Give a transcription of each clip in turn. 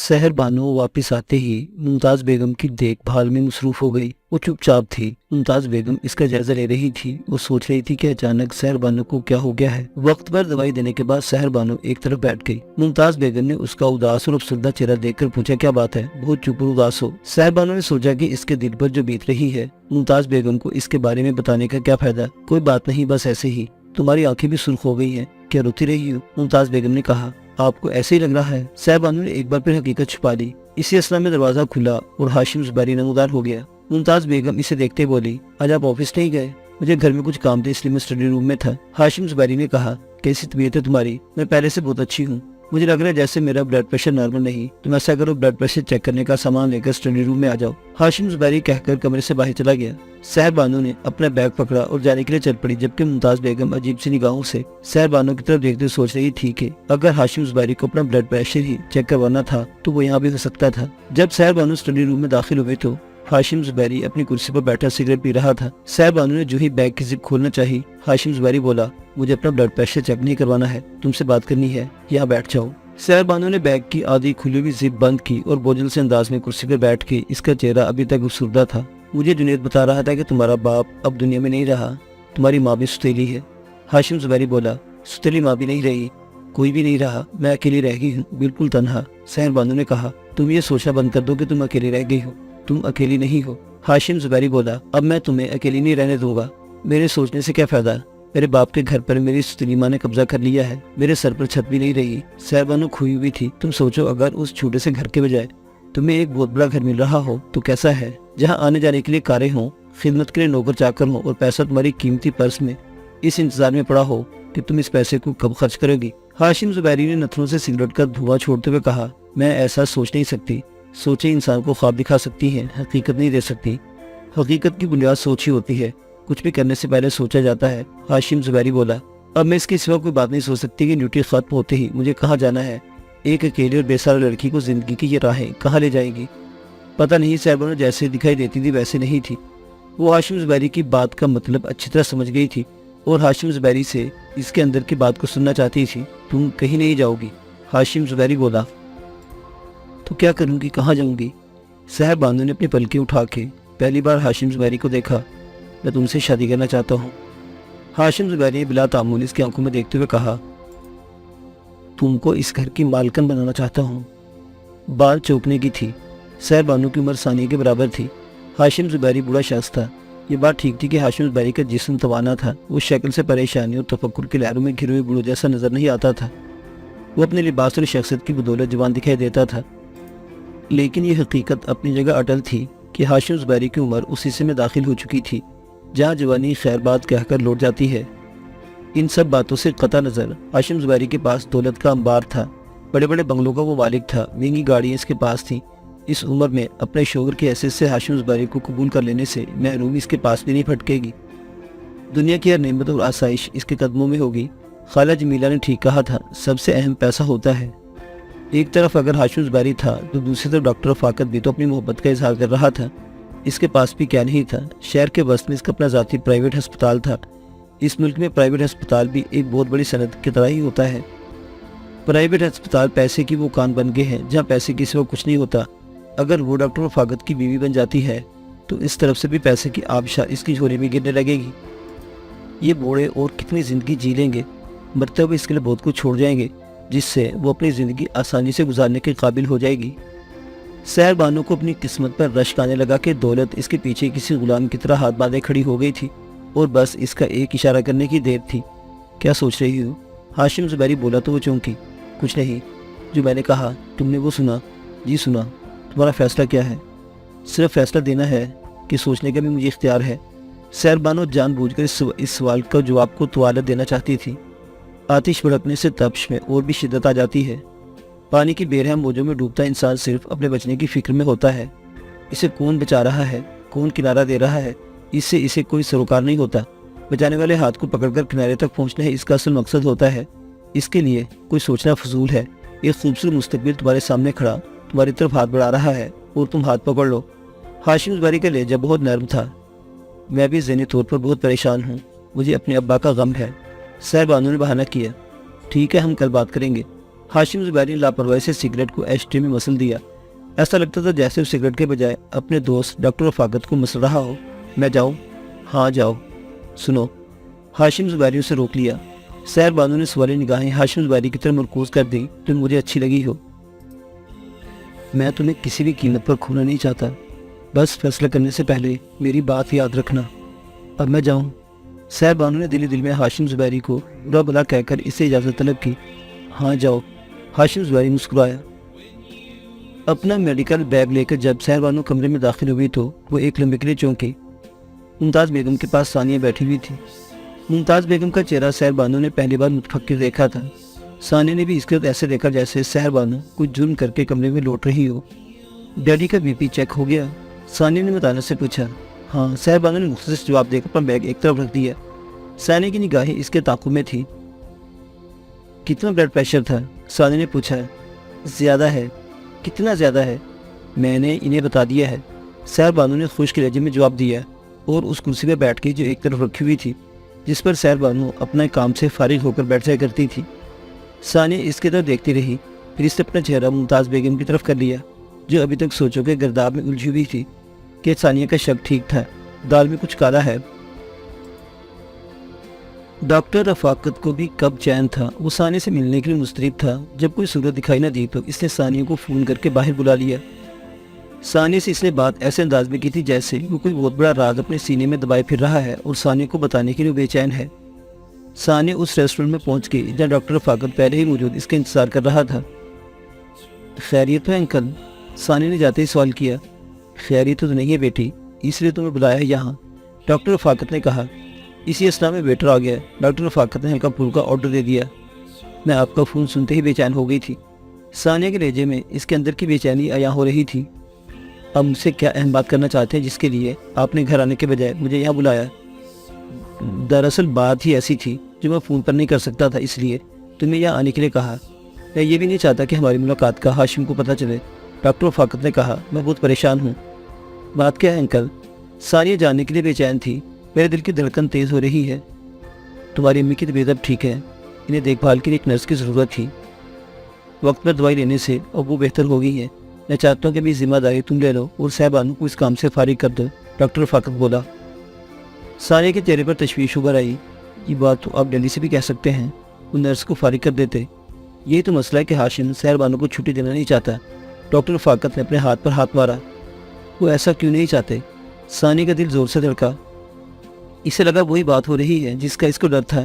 सहर बानो वापस आते ही मुमताज बेगम की देखभाल में मसरूफ हो गई। वो चुपचाप थी। मुमताज बेगम इसका जायजा ले रही थी। वो सोच रही थी कि अचानक सहर बानो को क्या हो गया है। वक्त पर दवाई देने के बाद सहर बानो एक तरफ बैठ गई। मुमताज बेगम ने उसका उदास और अफसरदा चेहरा देखकर पूछा, क्या बात है, बहुत चुप और उदास हो। सहर बानो ने सोचा कि इसके दिल पर जो बीत रही है, मुमताज बेगम को इसके बारे में बताने का क्या फायदा। कोई बात नहीं, बस ऐसे ही। तुम्हारी आंखें भी सुर्ख हो गई हैं, क्या रोती रही हो? मुमताज बेगम ने कहा। आपको ऐसे ही लग रहा है। सहर बानो ने एक बार फिर हकीकत छुपा ली। इसी असला में दरवाजा खुला और हाशिम जुबैरी नमूदार हो गया। मुमताज बेगम इसे देखते बोली, आज आप ऑफिस नहीं गए? मुझे घर में कुछ काम थे, इसलिए मैं स्टडी रूम में था। हाशिम जुबैरी ने कहा, कैसी तबीयत है तुम्हारी? मैं पहले से बहुत अच्छी हूँ। मुझे लग रहा है जैसे मेरा ब्लड प्रेशर नॉर्मल नहीं। तुम ऐसा करो, ब्लड प्रेशर चेक करने का सामान लेकर स्टडी रूम में आ जाओ। हाशिम जुबैरी कहकर कमरे से बाहर चला गया। सहर बानो ने अपना बैग पकड़ा और जाने के लिए चल पड़ी, जबकि मुमताज बेगम अजीब सी निगाहों से सहर बानो की तरफ देखते सोच रही थी कि अगर हाशिम जुबैरी को अपना ब्लड प्रेशर ही चेक करवाना था तो वो यहाँ भी हो सकता था। जब सहर बानो स्टडी रूम में दाखिल हुए तो हाशिम जुबैरी अपनी कुर्सी पर बैठा सिगरेट पी रहा था। सहर बानो ने जो ही बैग की जिप खोलना चाहिए, हाशिम जुबैरी बोला, मुझे अपना ब्लड प्रेशर चेक नहीं करवाना है, तुमसे बात करनी है, यहाँ बैठ जाओ। सहर बानो ने बैग की आधी खुली हुई जिप बंद की और बोझल से अंदाज में कुर्सी पर बैठ के इसका चेहरा अभी तक गुस्सुर्दा था। मुझे जुनेद बता रहा था कि तुम्हारा बाप अब दुनिया में नहीं रहा, तुम्हारी माँ भी सुतेली है। हाशिम जुबैरी बोला, सुतेली माँ भी नहीं रही, कोई भी नहीं रहा, मैं अकेली रह गई हूँ, बिल्कुल तन्हा। सहर बानो ने कहा, तुम ये सोचना बंद कर दो कि तुम अकेली रह गई हो, तुम अकेली नहीं हो। हाशिम जुबैरी बोला, अब मैं तुम्हें अकेली नहीं रहने दूंगा। मेरे सोचने से क्या फायदा? मेरे बाप के घर पर मेरी सुतीली माँ ने कब्जा कर लिया है, मेरे सर पर छत भी नहीं रही। सहर बानो खोई हुई थी। तुम सोचो, अगर उस छोटे से घर के बजाय तुम्हें एक बहुत बड़ा घर मिल रहा हो तो कैसा है, जहाँ आने जाने के लिए कारें हों, खिदमत के लिए नौकर चाकर हों और पैसा तुम्हारी कीमती पर्स में इस इंतजार में पड़ा हो कि तुम इस पैसे को कब खर्च करोगी। हाशिम जुबैरी ने नथनों से सिगरेट का धुआं छोड़ते हुए कहा, मैं ऐसा सोच नहीं सकती। सोचें इंसान को ख्वाब दिखा सकती हैं, हकीकत नहीं दे सकती। हकीकत की बुनियाद सोच ही होती है, कुछ भी करने से पहले सोचा जाता है। हाशिम जुबैरी बोला, अब मैं इसके सिवा कोई बात नहीं सोच सकती कि ड्यूटी खत्म होते ही मुझे कहाँ जाना है। एक अकेली और बेसहारा लड़की को जिंदगी की ये राहें कहाँ ले जाएगी? पता नहीं, सहर बानो जैसे दिखाई देती थी वैसे नहीं थी। वो हाशिम जुबैरी की बात का मतलब अच्छी तरह समझ गई थी और हाशिम जुबैरी से इसके अंदर की बात को सुनना चाहती थी। तुम कहीं नहीं जाओगी? हाशिम जुबैरी बोला। तो क्या करूँगी, कहाँ जाऊँगी? सहर बानो ने अपनी पलकें उठा के पहली बार हाशिम जुबैरी को देखा। मैं तुमसे शादी करना चाहता हूँ। हाशिम जुबैरी ने बिला तामुल इसकी आंखों में देखते हुए कहा, तुमको इस घर की मालकन बनाना चाहता हूँ। बाल चौंकने की थी। सहर बानो की उम्र सानिया के बराबर थी। हाशिम जुबैरी बूढ़ा शख्स था। ये बात ठीक थी कि हाशिम जुबैरी का जिस्म तवाना था। वो शक्ल से परेशानी और तफक्कुर के लहरों में घिरे हुए बूढ़ों जैसा नजर नहीं आता था। वो अपने लिबास और शख्सियत की बदौलत जवान दिखाई देता था, लेकिन ये हकीकत अपनी जगह अटल थी कि हाशिम जुबैरी की उम्र उस हिस्से में दाखिल हो चुकी थी जहाँ जवानी खैर बात कहकर लौट जाती है। इन सब बातों से कता नजर हाशिम जुबैरी के पास दौलत का अंबार था। बड़े बड़े बंगलों का वो मालिक था, महंगी गाड़ियाँ इसके पास थीं। इस उम्र में अपने शोहर की हैसियत से हाशिम जुबैरी को कबूल कर लेने से महरूमी इसके पास भी नहीं फटकेगी। दुनिया की हर नेमत और आसाइश इसके कदमों में होगी। खाला जमीला ने ठीक कहा था, सबसे अहम पैसा होता है। एक तरफ अगर हाशिम जुबैरी था तो दूसरी तरफ डॉक्टर रफाकत भी तो अपनी मोहब्बत का इजहार कर रहा था। इसके पास भी क्या नहीं था, शहर के वस्त में इसका अपना ज़ाती प्राइवेट अस्पताल था। इस मुल्क में प्राइवेट अस्पताल भी एक बहुत बड़ी सनत की तरह ही होता है। प्राइवेट अस्पताल पैसे की वो कान बन गए हैं जहाँ पैसे की सिवा कुछ नहीं होता। अगर वो डॉक्टर रफाकत की बीवी बन जाती है तो इस तरफ से भी पैसे की आबशार इसकी झोली में गिरने लगेगी। ये बूढ़े और कितनी ज़िंदगी जी लेंगे, मरते हुए इसके लिए बहुत कुछ छोड़ जाएंगे जिससे वो अपनी ज़िंदगी आसानी से गुजारने के काबिल हो जाएगी। सहर बानो को अपनी किस्मत पर रश्क आने लगा कि दौलत इसके पीछे किसी गुलाम की तरह हाथ बांधे खड़ी हो गई थी और बस इसका एक इशारा करने की देर थी। क्या सोच रही हो? हाशिम जुबैरी बोला तो वो चौंकी। कुछ नहीं, जो मैंने कहा तुमने वो सुना? जी सुना। तुम्हारा फैसला क्या है? सिर्फ फैसला देना है कि सोचने का भी मुझे इख्तियार है। सहर बानो जानबूझकर इस सवाल का जवाब को तवालत देना चाहती थी। आतिश भड़कने से तपश में और भी शिद्दत आ जाती है। पानी की बेरहम मौजों में डूबता इंसान सिर्फ अपने बचने की फिक्र में होता है। इसे कौन बचा रहा है, कौन किनारा दे रहा है, इससे इसे कोई सरोकार नहीं होता। बचाने वाले हाथ को पकड़कर किनारे तक पहुंचना है इसका असल मकसद होता है। इसके लिए कोई सोचना फजूल है। एक खूबसूरत मुस्तकबिल तुम्हारे सामने खड़ा तुम्हारी तरफ हाथ बढ़ा रहा है और तुम हाथ पकड़ लो। हाशिम जुबैरी का लहजा बहुत नरम था। मैं भी ज़हनी तौर पर बहुत परेशान हूँ, मुझे अपने अब्बा का गम है। सहर बानो ने बहाना किया। ठीक है, हम कल बात करेंगे। हाशिम जुबैरी ने लापरवाही से सिगरेट को एशट्रे में मसल दिया। ऐसा लगता था जैसे वो सिगरेट के बजाय अपने दोस्त डॉक्टर रफाकत को मसल रहा हो। मैं जाऊं? हाँ जाओ। सुनो, हाशिम जुबैरी उसे रोक लिया। सैर बानो ने सवाली निगाहें हाशिम जुबैरी की तरफ मरकूज कर दी। तुम मुझे अच्छी लगी हो। मैं तुम्हें किसी भी कीमत पर खोना नहीं चाहता। बस फैसला करने से पहले मेरी बात याद रखना। अब मैं जाऊं? सैर बानो ने दिल ही दिल में हाशिम जुबैरी को बुरा भला कहकर इससे इजाज़त तलब की। हाँ जाओ। हाशिम जुबैरी मुस्कुराया। अपना मेडिकल बैग लेकर जब सैर बानो कमरे में दाखिल हुई तो वो एक लम्हे के लिए चौंकी। मुमताज़ बेगम के पास सानिया बैठी हुई थी। मुमताज़ बेगम का चेहरा सैर बानो ने पहली बार मुतफक्किर देखा था। सानिया ने भी इसके वक्त ऐसे देखा जैसे सैर बानो कुछ जुर्म करके कमरे में लौट रही हो। डैडी का बीपी चेक हो गया? सानिया ने मुताना से पूछा। हाँ। सैर बानो ने मुख्तसर जवाब देकर अपना बैग एक तरफ रख दिया। सानिया की निगाहें इसके ताक़ुब में थी। कितना ब्लड प्रेशर था? सानिया ने पूछा। ज़्यादा है। कितना ज़्यादा है? मैंने इन्हें बता दिया है। सैर बानो ने खुश्क लहजे में जवाब दिया और उस कुर्सी पर बैठ के जो एक तरफ रखी हुई थी जिस पर सैर बानो अपने काम से फारिग होकर बैठ जाया करती थी। सानिया इसकी तरफ देखती रही, फिर इसने अपना चेहरा मुमताज़ बेगम की तरफ कर लिया जो अभी तक सोचों के गर्दाब में उलझी हुई थी कि सानिया का शक ठीक था, दाल में कुछ काला है। डॉक्टर रफाकत को भी कब चैन था। वो सानिया से मिलने के लिए मुस्तरिब था। जब कोई सूरत दिखाई न दी तो इसने सानिया को फ़ोन करके बाहर बुला लिया। सानिया से इसने बात ऐसे अंदाज में की थी जैसे वो कोई बहुत बड़ा राज अपने सीने में दबाए फिर रहा है और सानिया को बताने के लिए बेचैन है। सानिया उस रेस्टोरेंट में पहुंच गई जहाँ डॉक्टर रफाकत पहले ही मौजूद इसका इंतजार कर रहा था। खैरियत है अंकल? सानिया ने जाते ही सवाल किया। खैरियत तो नहीं है बेटी, इसलिए तुम्हें बुलाया है यहाँ, डॉक्टर रफाकत ने कहा। इसी असना में वेटर आ गया। डॉक्टर रफाकत ने हल्का फुल्का ऑर्डर दे दिया। मैं आपका फ़ोन सुनते ही बेचैन हो गई थी। सानिया के लहजे में इसके अंदर की बेचैनी अया हो रही थी। अब मुझसे क्या अहम बात करना चाहते हैं जिसके लिए आपने घर आने के बजाय मुझे यहाँ बुलाया? दरअसल बात ही ऐसी थी जो मैं फ़ोन पर नहीं कर सकता था, इसलिए तुम्हें यहाँ आने के लिए कहा। मैं ये भी नहीं चाहता कि हमारी मुलाकात का हाशिम को पता चले। डॉक्टर रफाकत ने कहा। मैं बहुत परेशान हूँ। बात क्या है अंकल? सानिया जानने के लिए बेचैन थी। मेरे दिल की धड़कन तेज़ हो रही है। तुम्हारी अम्मी की तबीयत अब ठीक है, इन्हें देखभाल के लिए एक नर्स की ज़रूरत थी। वक्त पर दवाई लेने से अब वो बेहतर हो गई है। मैं चाहता हूँ कि मेरी जिम्मेदारी तुम ले लो और साहबानों को इस काम से फारिग कर दो, डॉक्टर रफाकत बोला। सानिया के चेहरे पर तशवीश उभर आई। ये बात तो आप दिल्ली से भी कह सकते हैं, वो नर्स को फारिग कर देते। यही तो मसला है कि हाशिम साहबानों को छुट्टी देना नहीं चाहता। डॉक्टर रफाकत ने अपने हाथ पर हाथ मारा। वो ऐसा क्यों नहीं चाहते? सानिया का दिल ज़ोर से धड़का। इसे लगा वही बात हो रही है जिसका इसको डर था,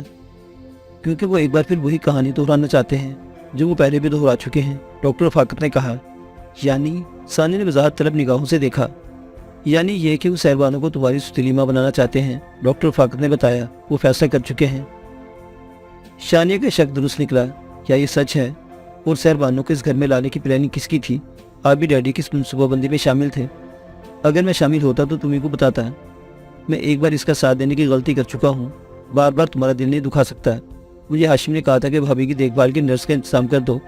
क्योंकि वो एक बार फिर वही कहानी दोहराना चाहते हैं जो वो पहले भी दोहरा चुके हैं। डॉक्टर रफाकत ने कहा। यानी? सानिया ने वजाहत तलब निगाहों से देखा। यानी ये कि वो साहबानों को तुम्हारी सुतलीमा बनाना चाहते हैं। डॉक्टर रफाकत ने बताया। वो फैसला कर चुके हैं। सानिया का शक दुरुस्त निकला। क्या ये सच है? और साहबानों को इस घर में लाने की प्लानिंग किसकी थी? आप भी डैडी की इस मनसूबाबंदी में शामिल थे। अगर मैं शामिल होता तो तुम्हें को बताता। मैं एक बार इसका साथ देने की गलती कर चुका हूँ, बार बार तुम्हारा दिल नहीं दुखा सकता। मुझे हाशिम ने कहा था कि भाभी की देखभाल की नर्स का इंतजाम कर दो।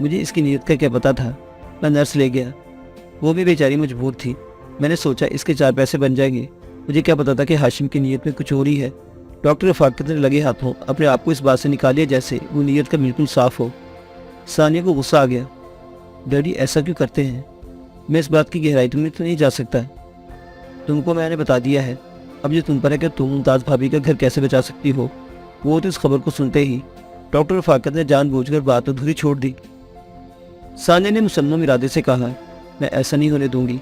मुझे इसकी नीयत का क्या पता था। मैं नर्स ले गया, वो भी बेचारी मजबूर थी। मैंने सोचा इसके 4 पैसे बन जाएंगे। मुझे क्या पता था कि हाशिम की नीयत में कुछ और ही है। डॉक्टर रफाकत ने लगे हाथों अपने आप को इस बात से निकालिया जैसे वो नीयत का बिल्कुल साफ हो। सानिया को गुस्सा आ गया। डैडी ऐसा क्यों करते हैं? मैं इस बात की गहराई में तो नहीं जा सकता। तुमको मैंने बता दिया है। अब ये तुम पर है कि तुम मुमताज़ भाभी का घर कैसे बचा सकती हो। वो तो इस खबर को सुनते ही डॉक्टर रफाकत ने जानबूझकर बात अधूरी छोड़ दी। सानिया ने मुसम्मम इरादे से कहा, मैं ऐसा नहीं होने दूंगी।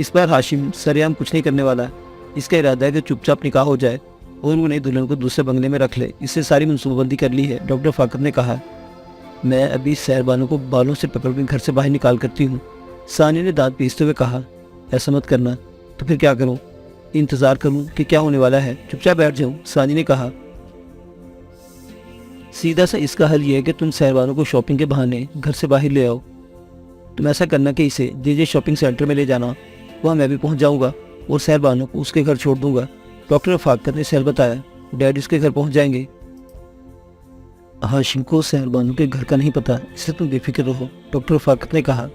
इस बार हाशिम सरेआम कुछ नहीं करने वाला। इसका इरादा है कि चुपचाप निकाह हो जाए और वो नई दुल्हन को दूसरे बंगले में रख ले। इससे सारी मनसूबाबंदी कर ली है। डॉक्टर रफाकत ने कहा। मैं अभी साहबानों को बालों से पकड़ कर घर से बाहर निकाल करती हूँ। सानिया ने दांत पीसते हुए कहा। ऐसा मत करना। तो फिर क्या करूँ? इंतज़ार करूँ कि क्या होने वाला है? चुपचाप बैठ जाऊँ, सानिया ने कहा। सीधा सा इसका हल ये है कि तुम साहबानों को शॉपिंग के बहाने घर से बाहर ले आओ। तुम ऐसा करना कि इसे जे शॉपिंग सेंटर में ले जाना, वहाँ मैं भी पहुँच जाऊँगा और साहबानों को उसके घर छोड़ दूँगा। डॉक्टर रफाकत ने सहल बताया। डैडी उसके घर पहुँच जाएंगे। हाशिम को साहबानों के घर का नहीं पता, इससे तुम बेफिक्र रहो, डॉक्टर रफाकत ने कहा।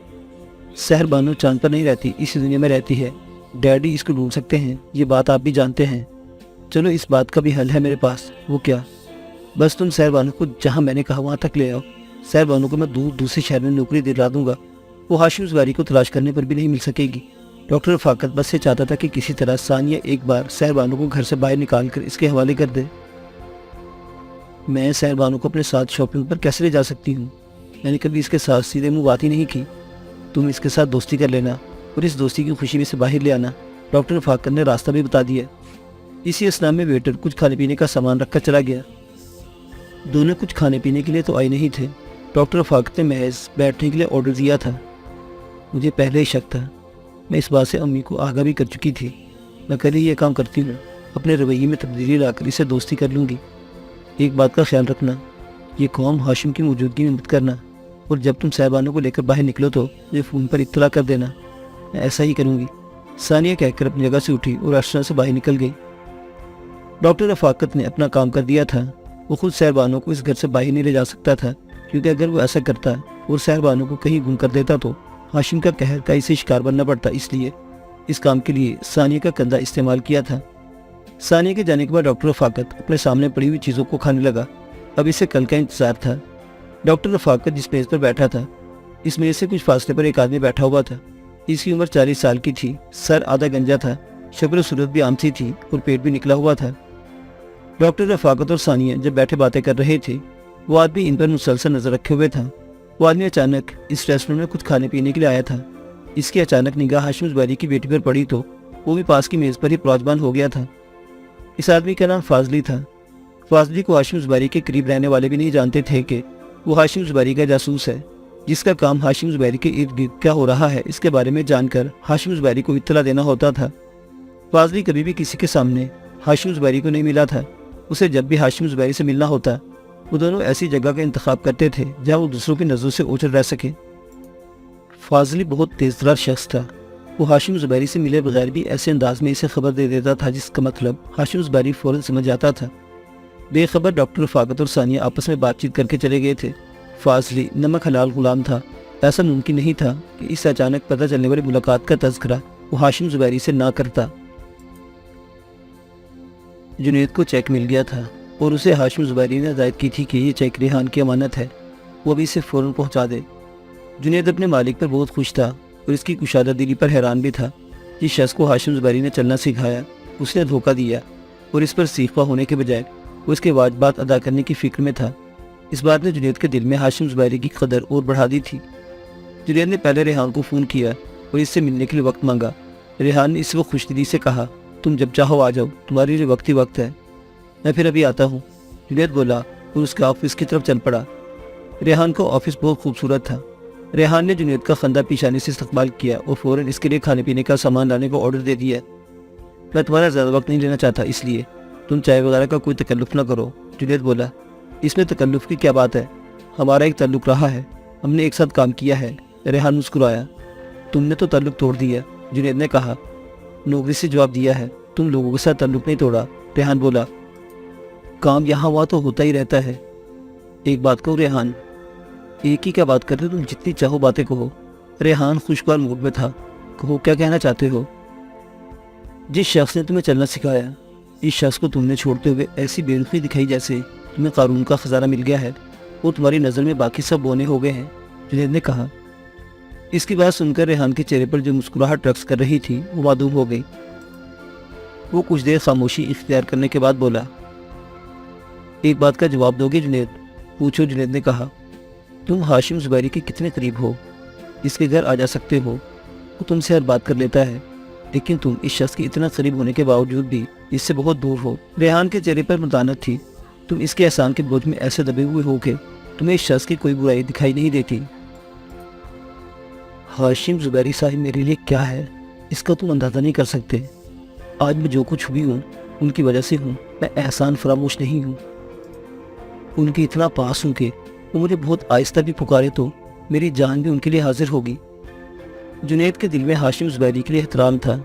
साहबानों चांद पर नहीं रहती, इसी दुनिया में रहती है। डैडी इसको ढूंढ सकते हैं, ये बात आप भी जानते हैं। चलो इस बात का भी हल है मेरे पास। वो क्या? बस तुम साहबानों को जहाँ मैंने कहा वहाँ तक ले आओ। سیر بانو کو میں دوسرے شہر میں نوکری دلا دوں گا، وہ ہاشم زبیری کو تلاش کرنے پر بھی نہیں مل سکے گی۔ ڈاکٹر رفاقت بس یہ چاہتا تھا کہ کسی طرح ثانیہ ایک بار سیر بانو کو گھر سے باہر نکال کر اس کے حوالے کر دے۔ میں سیر بانو کو اپنے ساتھ شاپنگ پر کیسے لے جا سکتی ہوں؟ میں نے کبھی اس کے ساتھ سیدھے منہ بات ہی نہیں کی۔ تم اس کے ساتھ دوستی کر لینا اور اس دوستی کی خوشی میں سے باہر لے آنا۔ ڈاکٹر رفاقت نے راستہ بھی بتا دیا۔ اسی اسنا میں ویٹر کچھ کھانے پینے کا سامان رکھ کر چلا گیا۔ دونوں کچھ کھانے پینے کے لیے تو آئے نہیں تھے۔ ڈاکٹر رفاقت نے محض بیٹھنے کے لیے آرڈر دیا تھا۔ مجھے پہلے ہی شک تھا، میں اس بات سے امی کو آگاہ بھی کر چکی تھی۔ میں کل ہی یہ کام کرتی ہوں، اپنے رویے میں تبدیلی لا کر اسے دوستی کر لوں گی۔ ایک بات کا خیال رکھنا، یہ قوم ہاشم کی موجودگی میں مت کرنا، اور جب تم صاحبانوں کو لے کر باہر نکلو تو مجھے فون پر اطلاع کر دینا۔ میں ایسا ہی کروں گی، ثانیہ کہہ کر اپنی جگہ سے اٹھی اور ریسٹورنٹ سے باہر نکل گئی۔ ڈاکٹر رفاقت نے اپنا کام کر دیا تھا۔ وہ خود صاحبانوں کو اس گھر سے باہر نہیں لے جا سکتا تھا، کیونکہ اگر وہ ایسا کرتا اور صاحبانوں کو کہیں گم کر دیتا تو ہاشم کا قہر کا اسے شکار بننا پڑتا۔ اس لیے اس کام کے لیے ثانیہ کا کندھا استعمال کیا تھا۔ ثانیہ کے جانے کے بعد ڈاکٹر رفاقت اپنے سامنے پڑی ہوئی چیزوں کو کھانے لگا۔ اب اسے کل کا انتظار تھا۔ ڈاکٹر رفاقت جس میز پر بیٹھا تھا، اس میز سے کچھ فاصلے پر ایک آدمی بیٹھا ہوا تھا۔ اس کی عمر 40 سال کی تھی، سر آدھا گنجا تھا، شکل و صورت بھی عام سی تھی اور پیٹ بھی نکلا ہوا تھا۔ ڈاکٹر رفاقت اور ثانیہ جب بیٹھے باتیں کر رہے تھے، وہ آدمی ان پر مسلسل نظر رکھے ہوئے تھا۔ وہ آدمی اچانک اس ریسٹورنٹ میں کچھ کھانے پینے کے لیے آیا تھا۔ اس کی اچانک نگاہ ہاشم زبیری کی بیٹی پر پڑی تو وہ بھی پاس کی میز پر ہی پراجمان ہو گیا تھا۔ اس آدمی کا نام فاضلی تھا۔ فاضلی کو ہاشم زبیری کے قریب رہنے والے بھی نہیں جانتے تھے کہ وہ ہاشم زبیری کا جاسوس ہے، جس کا کام ہاشم زبیری کے ارد گرد کیا ہو رہا ہے اس کے بارے میں جان کر ہاشم زبیری کو اطلاع دینا ہوتا تھا۔ فاضلی کبھی بھی کسی کے سامنے ہاشم زبیری کو نہیں ملا تھا۔ اسے جب بھی ہاشم زبیری سے ملنا ہوتا، وہ دونوں ایسی جگہ کا انتخاب کرتے تھے جہاں وہ دوسروں کی نظروں سے اوجھل رہ سکے۔ فاضلی بہت تیز ترار شخص تھا۔ وہ ہاشم زبیری سے ملے بغیر بھی ایسے انداز میں اسے خبر دے دیتا تھا جس کا مطلب ہاشم زبیری فوراً سمجھ جاتا تھا۔ بے خبر ڈاکٹر رفاقت اور ثانیہ آپس میں بات چیت کر کے چلے گئے تھے۔ فاضلی نمک حلال غلام تھا۔ ایسا ممکن نہیں تھا کہ اس سے اچانک پتہ چلنے والی ملاقات کا تذکرہ وہ ہاشم زبیری سے نہ کرتا۔ جنید کو چیک مل گیا تھا اور اسے ہاشم زبیری نے ہدایت کی تھی کہ یہ چیک ریحان کی امانت ہے، وہ ابھی اسے فوراً پہنچا دے۔ جنید اپنے مالک پر بہت خوش تھا اور اس کی کشادہ دلی پر حیران بھی تھا۔ جس شخص کو ہاشم زبیری نے چلنا سکھایا، اس نے دھوکہ دیا اور اس پر سیکھوا ہونے کے بجائے وہ اس کے واجبات ادا کرنے کی فکر میں تھا۔ اس بات نے جنید کے دل میں ہاشم زبیری کی قدر اور بڑھا دی تھی۔ جنید نے پہلے ریحان کو فون کیا اور اس سے ملنے کے لیے وقت مانگا۔ ریحان نے اس وقت خوش دلی سے کہا، تم جب چاہو آ جاؤ، تمہارے لیے وقت ہی وقت ہے، میں پھر ابھی آتا ہوں۔ جنید بولا اور اس کے آفس کی طرف چل پڑا۔ ریحان کا آفس بہت خوبصورت تھا۔ ریحان نے جنید کا خندہ پیشانی سے استقبال کیا اور فوراً اس کے لیے کھانے پینے کا سامان لانے کو آرڈر دے دیا۔ میں تمہارا زیادہ وقت نہیں لینا چاہتا، اس لیے تم چائے وغیرہ کا کوئی تکلف نہ کرو۔ جنید بولا، اس میں تکلف کی کیا بات ہے، ہمارا ایک تعلق رہا ہے، ہم نے ایک ساتھ کام کیا ہے۔ ریحان مسکرایا۔ تم نے تو تعلق توڑ دیا، جنید نے کہا۔ نوکری سے جواب دیا ہے، تم لوگوں کے ساتھ تعلق نہیں توڑا۔ ریحان بولا، کام یہاں ہوا تو ہوتا ہی رہتا ہے۔ ایک بات کہو ریحان، ایک ہی کیا بات کرتے، تم جتنی چاہو باتیں کہو۔ ریحان خوشگوار موڈ میں تھا۔ کہو، کیا کہنا چاہتے ہو؟ جس شخص نے تمہیں چلنا سکھایا، اس شخص کو تم نے چھوڑتے ہوئے ایسی بے رخی دکھائی جیسے تمہیں قارون کا خزانہ مل گیا ہے، وہ تمہاری نظر میں باقی سب بونے ہو گئے ہیں، جنید نے کہا۔ اس کی بات سن کر ریحان کے چہرے پر جو مسکراہٹ رقص کر رہی تھی وہ معدوم ہو گئی۔ وہ کچھ دیر خاموشی اختیار کرنے کے بعد بولا، ایک بات کا جواب دو گے جنید؟ پوچھو، جنید نے کہا۔ تم ہاشم زبیری کے کتنے قریب ہو؟ اس کے گھر آ جا سکتے ہو، وہ تم سے ہر بات کر لیتا ہے، لیکن تم اس شخص کے اتنا قریب ہونے کے باوجود بھی اس سے بہت دور ہو۔ ریحان کے چہرے پر متانت تھی۔ تم اس کے احسان کے بوجھ میں ایسے دبے ہوئے ہو کہ تمہیں اس شخص کی کوئی برائی دکھائی نہیں دیتی۔ ہاشم زبیری صاحب میرے لیے کیا ہے، اس کا تم اندازہ نہیں کر سکتے۔ آج میں جو کچھ ہوئی ہوں ان کی وجہ سے ہوں، میں احسان فراموش نہیں ہوں۔ ان کے اتنا پاس ہوں کہ وہ مجھے بہت آہستہ بھی پکارے تو میری جان بھی ان کے لیے حاضر ہوگی۔ جنید کے دل میں ہاشم زبیری کے لیے احترام تھا۔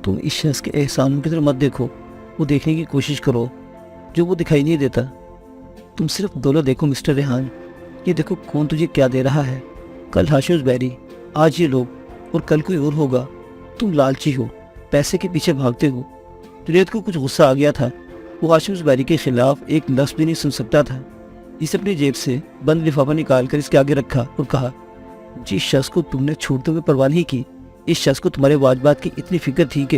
تم اس شخص کے احسانوں کی طرف مت دیکھو، وہ دیکھنے کی کوشش کرو جو وہ دکھائی نہیں دیتا۔ تم صرف دولت دیکھو مسٹر ریحان، یہ دیکھو کون تجھے کیا دے رہا ہے۔ کل ہاشم زبیری، آج یہ لوگ، اور کل کوئی اور ہوگا۔ تم لالچی ہو، پیسے کے پیچھے بھاگتے ہو۔ جنید کو کچھ غصہ آ گیا تھا۔ وہ ہاشم زبیری کے خلاف ایک لفظ بھی نہیں سن سکتا تھا۔ इसे अपनी जेब से बंद लिफाफा निकाल कर इसके आगे रखा और कहा, जिस शख्स को तुमने छोड़ते हुए परवाह नहीं की, इस शख्स को तुम्हारे वाजिबात की इतनी फिक्र थी कि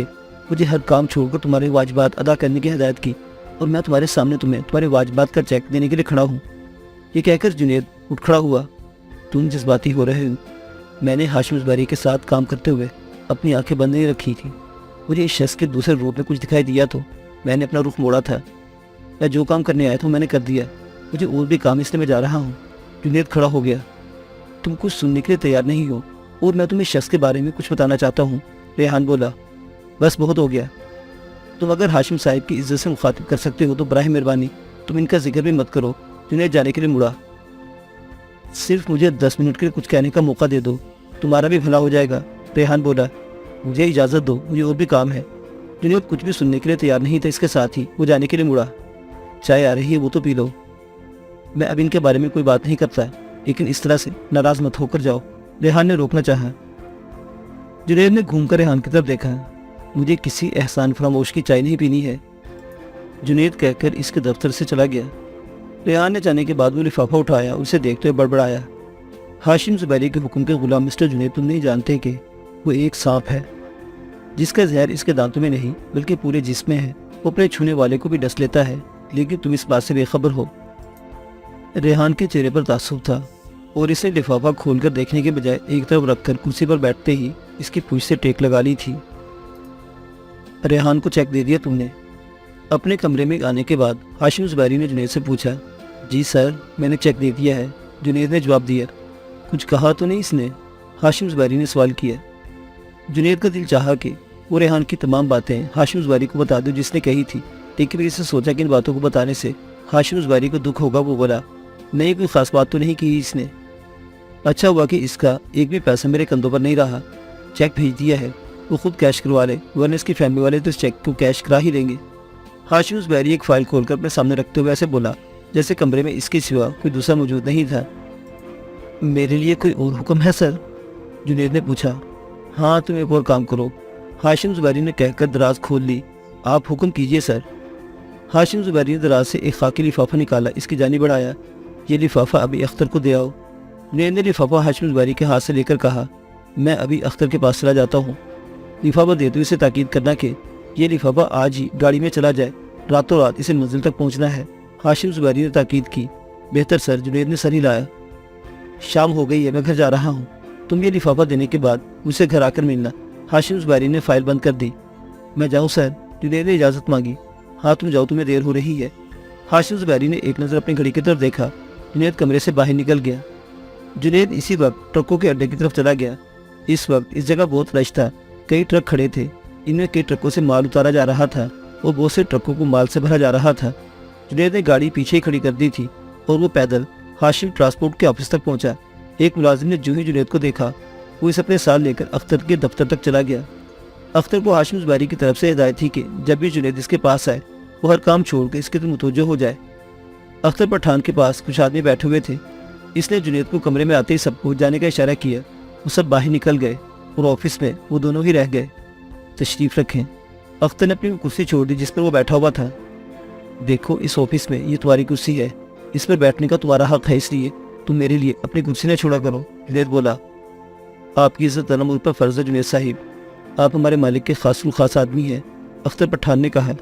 मुझे हर काम छोड़कर तुम्हारे वाजिबात अदा करने की हिदायत की, और मैं तुम्हारे सामने तुम्हें तुम्हारे वाजिबात का चेक देने के लिए खड़ा हूँ। ये कहकर जुनेद उठ खड़ा हुआ। तुम जज्बाती हो रहे हो। मैंने हाशिम ज़ुबैरी के साथ काम करते हुए अपनी आंखें बंद नहीं रखी थी। मुझे इस शख्स के दूसरे रूप में कुछ दिखाई दिया तो मैंने अपना रुख मोड़ा था। मैं जो काम करने आया था मैंने कर दिया। मुझे और भी काम, इसलिए मैं जा रहा हूँ। जुनेद खड़ा हो गया। तुम कुछ सुनने के लिए तैयार नहीं हो और मैं तुम्हें शख्स के बारे में कुछ बताना चाहता हूँ। रेहान बोला, बस बहुत हो गया। तुम अगर हाशिम साहिब की इज्जत से मुखातिब कर सकते हो तो बराह मेहरबानी तुम इनका जिक्र भी मत करो। जुनेद जाने के लिए मुड़ा। सिर्फ मुझे 10 मिनट के लिए कुछ कहने का मौका दे दो, तुम्हारा भी भला हो जाएगा। रेहान बोला, मुझे इजाज़त दो, मुझे और भी काम है। जुनेद कुछ भी सुनने के लिए तैयार नहीं था। इसके साथ ही वो जाने के लिए मुड़ा। चाय आ रही है, वो तो पी लो। मैं अब इनके बारे में कोई बात नहीं करता, लेकिन इस तरह से नाराज मत होकर जाओ। रेहान ने रोकना चाहा। जुनेद ने घूमकर रेहान की तरफ देखा। मुझे किसी एहसान फरामोश की चाय नहीं पीनी है, जुनेद कहकर इसके दफ्तर से चला गया। रेहान ने जाने के बाद वो लिफाफा उठाया, उसे देखते हुए बड़बड़ाया, हाशिम ज़ुबैरी के हुक्म के गुलाम मिस्टर जुनेद, तुम नहीं जानते कि वो एक सांप है जिसका जहर इसके दांतों में नहीं बल्कि पूरे जिस्म में है। वो अपने छूने वाले को भी डस लेता है, लेकिन तुम इस बात से बेखबर हो। रेहान के चेहरे पर तासुब था और इसे लिफाफा खोलकर देखने के बजाय एक तरफ रखकर कुर्सी पर बैठते ही इसकी पूंछ से टेक लगा ली थी। रेहान को चेक दे दिया तुमने? अपने कमरे में आने के बाद हाशिम ज़ुबैरी ने जुनेद से पूछा। जी सर, मैंने चेक दे दिया है, जुनेद ने जवाब दिया। कुछ कहा तो नहीं इसने? हाशिम ज़ुबैरी ने सवाल किया। जुनेद का दिल चाहा कि वो रेहान की तमाम बातें हाशिम ज़ुबैरी को बता दो जिसने कही थी, लेकिन फिर इसे सोचा कि इन बातों को बताने से हाशिम ज़ुबैरी को दुख होगा। वो बोला, नहीं, कोई ख़ास बात तो नहीं की इसने। अच्छा हुआ कि इसका एक भी पैसा मेरे कंधों पर नहीं रहा। चेक भेज दिया है, वो खुद कैश करवा ले, वरना इसकी फैमिली वाले तो इस चेक को कैश करा ही लेंगे। हाशिम ज़ुबैरी एक फ़ाइल खोलकर अपने सामने रखते हुए ऐसे बोला जैसे कमरे में इसके सिवा कोई दूसरा मौजूद नहीं था। मेरे लिए कोई और हुक्म है सर? जुनेद ने पूछा। हाँ, तुम एक और काम करो, हाशिम ज़ुबैरी ने कहकर दराज खोल ली। आप हुक्म कीजिए सर। हाशिम ज़ुबैरी ने दराज से एक खाकी लिफाफा निकाला, इसकी जानी बढ़ाया। ये लिफाफा अभी अख्तर को दे आओ। जुनेद ने लिफाफा हाशिम ज़ुबैरी के हाथ से लेकर कहा, मैं अभी अख्तर के पास चला जाता हूँ। लिफाफा देते हुए इसे ताकीद करना कि ये लिफाफा आज ही गाड़ी में चला जाए, रातों रात इसे मंजिल तक पहुँचना है। हाशिम ज़ुबैरी ने ताकीद की। बेहतर सर, जुनेद ने सर हिलाया। शाम हो गई है, मैं घर जा रहा हूँ। तुम ये लिफाफा देने के बाद मुझसे घर आकर मिलना। हाशिम ज़ुबैरी ने फाइल बंद कर दी। मैं जाऊँ सर? जुनेद ने इजाज़त मांगी। हाँ तुम जाओ, तुम्हें देर हो रही है। हाशिम ज़ुबैरी ने एक नज़र अपनी घड़ी की तरफ देखा। जुनेद कमरे से बाहर निकल गया। जुनेद इसी वक्त ट्रकों के अड्डे की तरफ चला गया। इस वक्त इस जगह बहुत रश था, कई ट्रक खड़े थे। इनमें कई ट्रकों से माल उतारा जा रहा था और बहुत से ट्रकों को माल से भरा जा रहा था। जुनेद ने गाड़ी पीछे ही खड़ी कर दी थी और वो पैदल हाशिम ट्रांसपोर्ट के ऑफिस तक पहुंचा। एक मुलाजिम ने जो ही जुनेद को देखा वो इसे अपने साथ लेकर अख्तर के दफ्तर तक चला गया। अख्तर को हाशिम ज़ुबैरी की तरफ से हिदायत थी कि जब भी जुनेद इसके पास आए वो हर काम छोड़कर इसके तरफ मुतवज्जो हो जाए। अख्तर पठान के पास कुछ आदमी बैठे हुए थे। इसने जुनेद को कमरे में आते ही सबको जाने का इशारा किया। वो सब बाहर निकल गए और ऑफिस में वो दोनों ही रह गए। तशरीफ़ रखें। अख्तर ने अपनी कुर्सी छोड़ दी जिस पर वो बैठा हुआ था। देखो, इस ऑफिस में ये तुम्हारी कुर्सी है, इस पर बैठने का तुम्हारा हक है, इसलिए तुम मेरे लिए अपनी कुर्सी न छोड़ा करो। जुनेद बोला, आपकी इज्जत करना मुझ पर फ़र्ज़ है जुनेद साहिब, आप हमारे मालिक के खासुल खास आदमी हैं। अख्तर पठान ने कहा।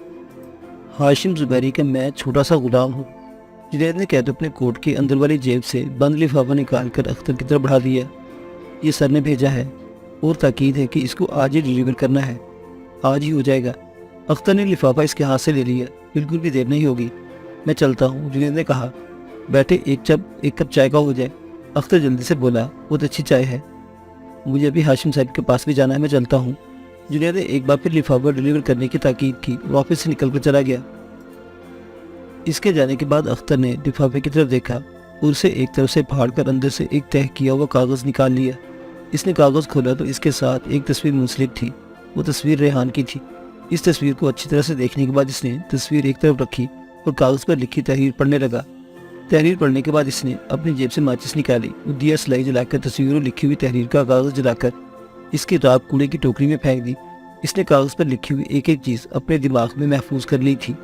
हाशिम ज़ुबैरी का मैं छोटा सा गुलाम हूँ, जुनेद ने कहते अपने कोट की अंदर वाली जेब से बंद लिफाफा निकाल कर अख्तर की तरफ बढ़ा दिया। ये सर ने भेजा है और ताकीद है कि इसको आज ही डिलीवर करना है, आज ही हो जाएगा। अख्तर ने लिफाफा इसके हाथ से ले लिया। बिल्कुल भी देर नहीं होगी, मैं चलता हूँ, जुनेद ने कहा। बैठे एक कप चाय का हो जाए। अख्तर जल्दी से बोला, बहुत अच्छी चाय है, मुझे अभी हाशिम साहब के पास भी जाना है, मैं चलता हूँ। जुनेद ने एक बार फिर लिफाफा डिलीवर करने की ताकीद की और ऑफिस से निकल कर चला गया। इसके जाने के बाद अख्तर ने लिफाफे की तरफ देखा और उसे एक तरफ से फाड़ कर अंदर से एक तह किया हुआ कागज़ निकाल लिया। इसने कागज़ खोला तो इसके साथ एक तस्वीर मुंसलिक थी। वो तस्वीर रेहान की थी। इस तस्वीर को अच्छी तरह से देखने के बाद इसने तस्वीर एक तरफ रखी और कागज़ पर लिखी तहरीर पढ़ने लगा। तहरीर पढ़ने के बाद इसने अपनी जेब से माचिस निकाली और दिया सलाई जलाकर तस्वीरों लिखी हुई तहरीर का कागज़ जलाकर इसकी किताब कूड़े की टोकरी में फेंक दी। इसने कागज़ पर लिखी हुई एक एक चीज़ अपने दिमाग में महफूज कर ली थी।